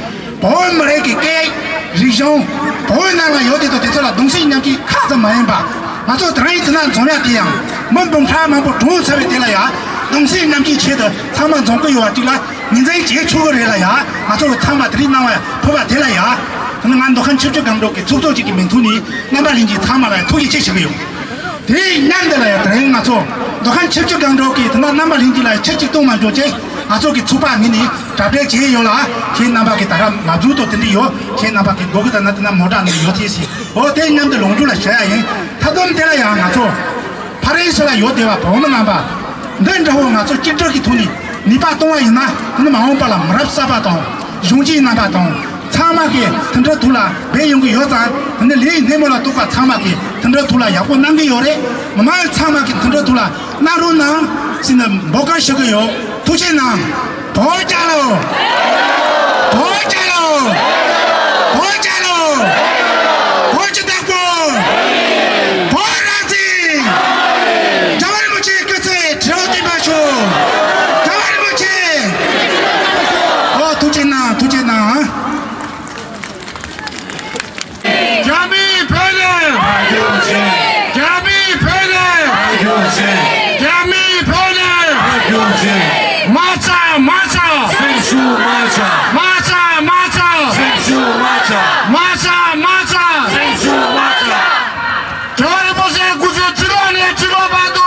S7: 보험물에게 깨 리종 보험나라 여대도 대처라 동생이냐기 카드 마인바 맞죠 드라이트난 전야디양 몸봉차만보 좋은 사회 되라야 동생이냐기 채도 사만 종거요와 딜라 인생이 제일 초월해라야 맞죠 참아들이 나와야 포가 되라야 그는 안도 한 첩적 강도께 속도지기 맹투니 나발인지 참아라 토기 제시고요 대인양들아야 드라이트 맞죠 너한 첩적 강도께 나 나발인지라 첩적 동만 조제 아저기 주방이니 잡대 제요라 제 나바게 따라 마주도 들리요 제 나바게 거기다 나타나 못하는 요티시 대인양들 롱줄라 셔야인 타돈 되라야 맞죠 파레이서라 요대와 보면 나봐 넌저거 맞죠 찌르기 돈이 니바 동아 있나 근데 마음발라 무랍사바동 용지 나바동 참하게 던져 둘라 배용기 여자 근데 리 내모라 똑같 참하게 던져 둘라 야고 남게 요래 말 참하게 던져 둘라 나로나 신은 뭐가 쉬고요 도시남 보자로 보자로 보자로 보자다고 보라지 자와리 못지 끝에 들어오지 마쇼 자와리 못지 도제나 자미 편에 자미 편에 자미 편에 마차 생수 마차 생수 마차 생수 저를 보세요 구세 들어오네 들어봐도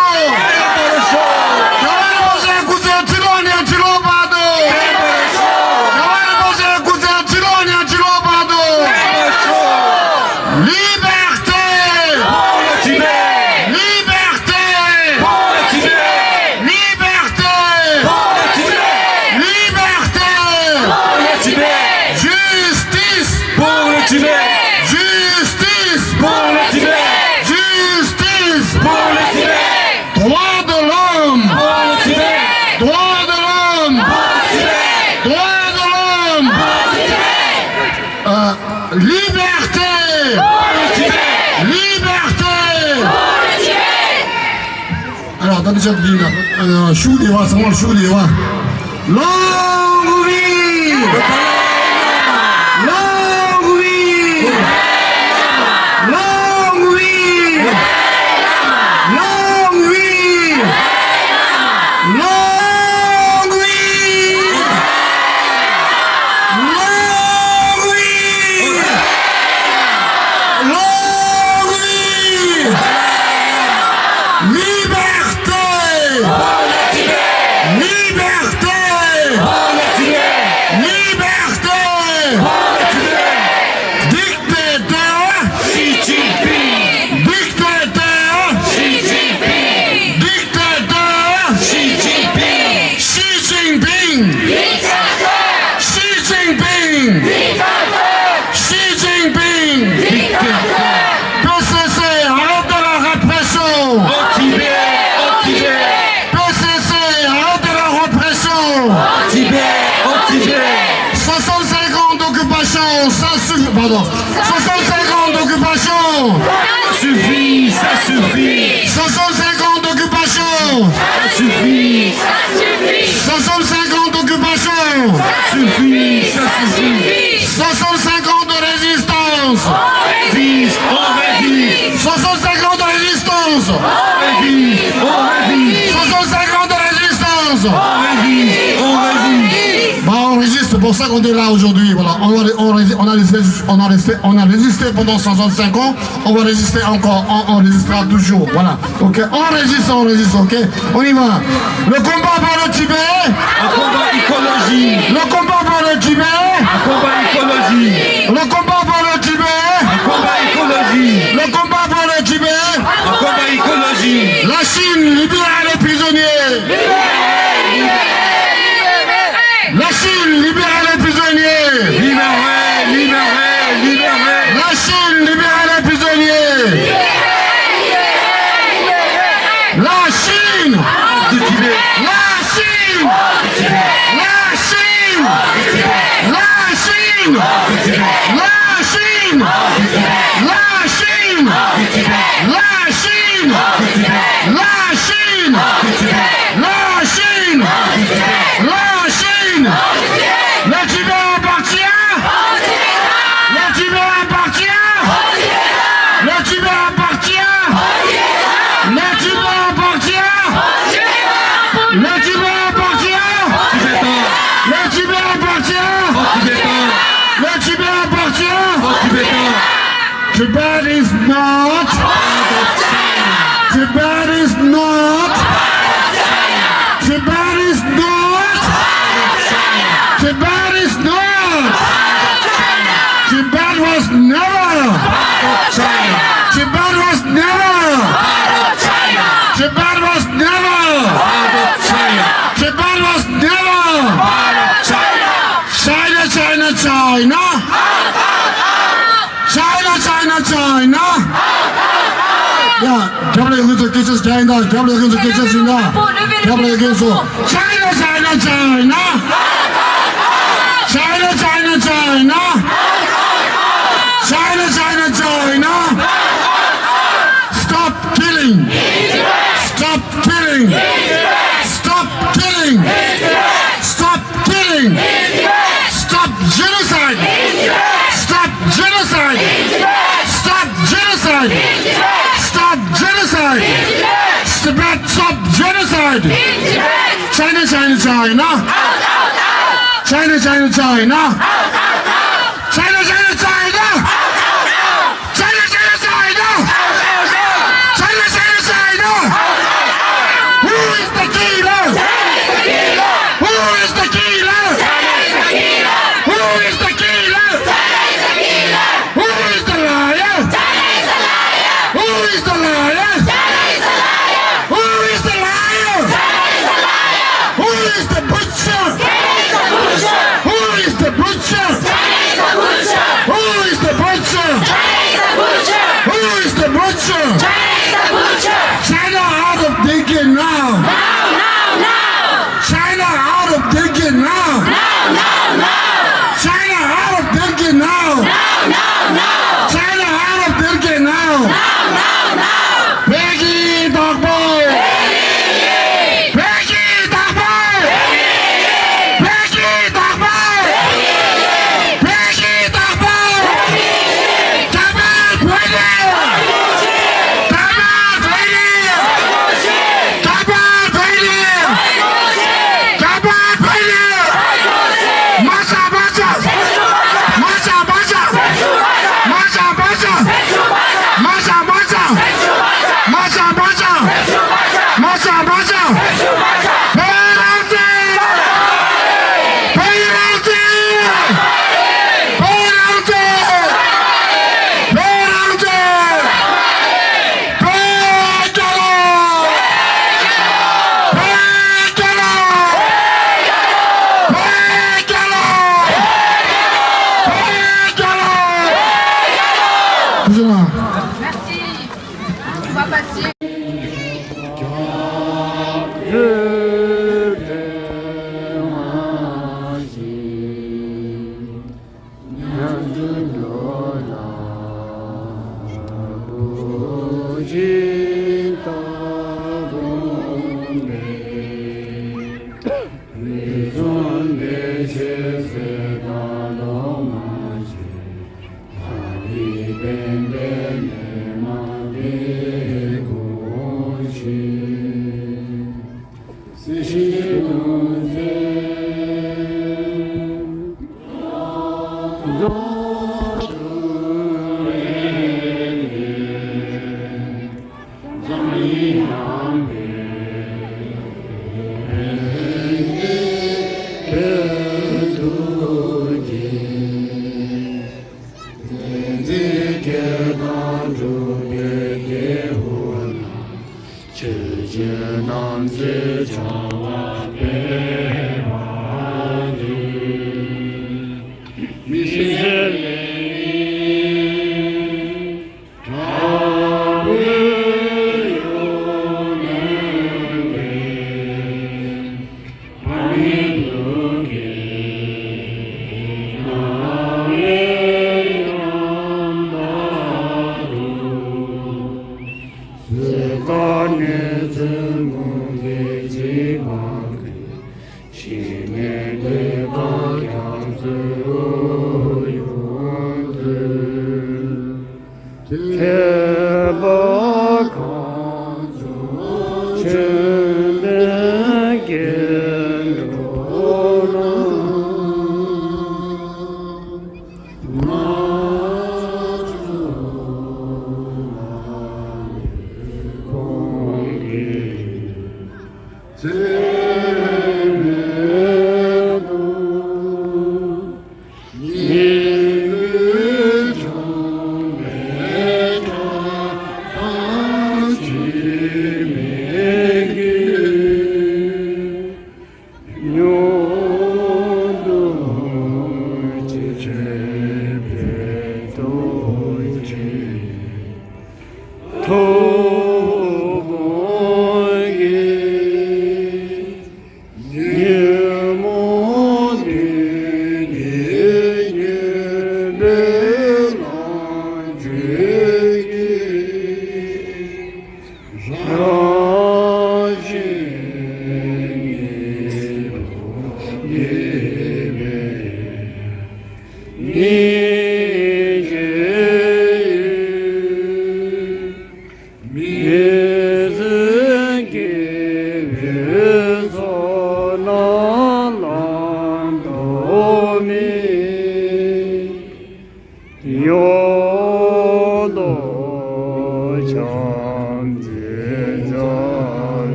S7: 저를 보세요 구세 들어오네 들어봐도 저를 보세요 구세 들어오네 들어봐도 리베르테 리베르테 리베르테 리베르테 justice pour le Tibet justice pour
S4: Voilà, dans cette ligne, chou des rois, c'est moi le chou des rois. Longue vie! Longue vie! Longue vie! Longue vie! Longue vie! Longue vie! Longue vie! Liberté! Liberté! Liberté! Dictateur! Xi Jinping! Dictateur! Xi Jinping! Dictateur! Xi Jinping! Xi Jinping! Xi Jinping! Xi Jinping! PCC, arrête de la répression! PCC, arrête de la répression! 65 ans d'occupation, ça suffit, pardon, 65 ans d'occupation!
S6: Suffit, ça suffit,
S4: 65 ans d'occupation!
S6: ça suffit,
S4: 65 ans d'occupation!
S6: suffit, ça suffit.
S4: 65 ans de résistance!
S6: Résiste, on résiste,
S4: 65 ans de résistance!
S6: résiste, on résiste,
S4: 65 ans de résistance!
S6: résiste, on résiste.
S4: Bah, on résiste, c'est pour ça qu'on est là aujourd'hui. Voilà. On a résisté pendant 65 ans, on va résister encore, on résistera toujours. Voilà. Ok, on résiste, ok. On y va. Le combat pour le Tibet,
S6: Un combat écologie,
S4: le combat pour le Tibet,
S6: un combat écologie,
S4: le combat pour le Tibet,
S6: un combat écologie,
S4: le combat pour le Tibet.
S6: un combat écologie.
S4: La Chine libère les prisonniers. La Chine libère les prisonniers.
S6: Libérez, libérez, libérez.
S4: La Chine libère les prisonniers. La Chine.
S6: Du Tibet.
S4: La Chine. La Chine. La Chine. La Chine. La Chine. La Chine. La Chine. La Chine. La Chine. Le Tibet appartient. Le Tibet appartient. Le Tibet appartient. Le Tibet appartient. Le Tibet appartient. Le Tibet appartient.
S6: Tibétain,
S4: Le Tibet appartient.
S6: Tibétain.
S4: Tibet is not. Tibet is not. Tibet is not. Tibet is not. Tibet was never. Tibet was never. Tibet was never. Tibet was never. China, China, China. China, China, China. Ja, ik heb alleen de kiezers China. Ik heb alleen de kiezers China. Ik heb alleen de China, China, China. China, China, China. China, China, China. Stop killing. Stop killing. Stop killing. Stop killing. Stop genocide. Stop genocide. Stop genocide. Stop genocide. Stop genocide. China, China, China. China, China, China. China, China, China. China, China, China. China, China, China. Who is the killer? Who is the killer? Who is the killer? Who is the liar? Who is the liar? Who is the liar? Who is the butcher? Who is the butcher? Who is the butcher? Who is the butcher? China out of thinking now. China out of thinking now. China out of thinking now. China out of thinking now. Peggy, dog boy.
S10: passé.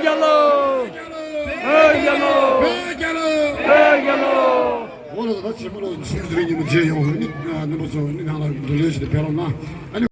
S5: Hello.
S10: 오늘 나 집으로 술들이 제 영혼이 너무 좋은 하나 놀려주는 배로나 아니